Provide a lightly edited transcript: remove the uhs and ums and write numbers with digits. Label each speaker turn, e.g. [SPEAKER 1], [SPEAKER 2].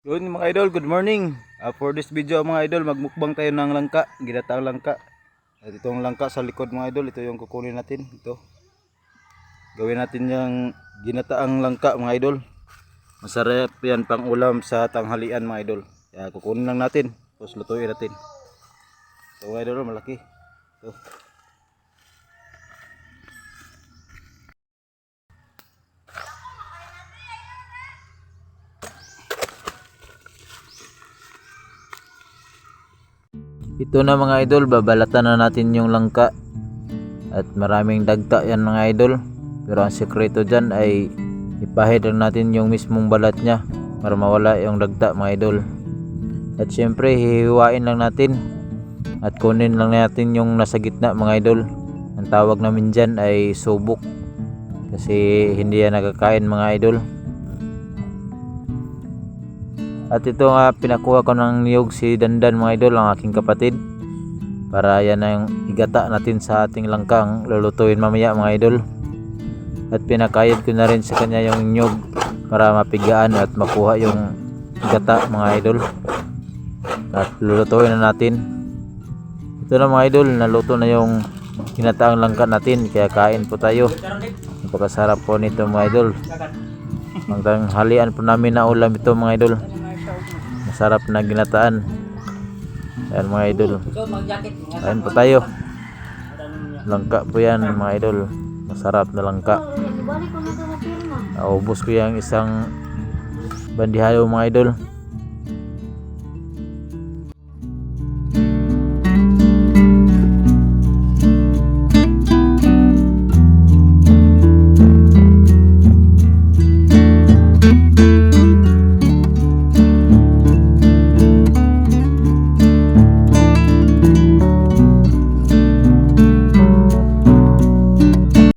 [SPEAKER 1] Good mga idol, good morning. For this video mga idol, magmukbang tayo ng langka, ginataang langka. At itong langka sa likod mga idol, ito yung kukunin natin. Ito. Gawin natin yung ginataang langka mga idol. Masarap yan pang ulam sa tanghalian mga idol. Kaya kukunin lang natin, tapos lutuin natin. Ito mga idol, malaki. Ito. Ito na mga idol, babalatan na natin yung langka. At maraming dagta yan mga idol. Pero ang sekreto dyan ay ipahid lang natin yung mismong balat nya para mawala yung dagta mga idol. At syempre hihiwain lang natin at kunin lang natin yung nasa gitna mga idol. Ang tawag namin dyan ay subok, kasi hindi yan nakakain mga idol. At ito nga pinakuha ko ng niyog si Dandan mga idol, ang aking kapatid. Para yan na yung igata natin sa ating langkang lulutuin mamaya mga idol. At pinakayod ko na rin sa kanya yung niyog para mapigaan at makuha yung igata mga idol. At lulutuin na natin. Ito na mga idol, naluto na yung ginataang langka natin, kaya kain po tayo. Napakasarap po nito mga idol. Ang tanghalian po namin na ulam ito mga idol. Masarap na ginataan. Ayan mga idol, kain po tayo. Langka po yan mga idol, masarap na langka. Naubos ko yung isang bandihado mga idol.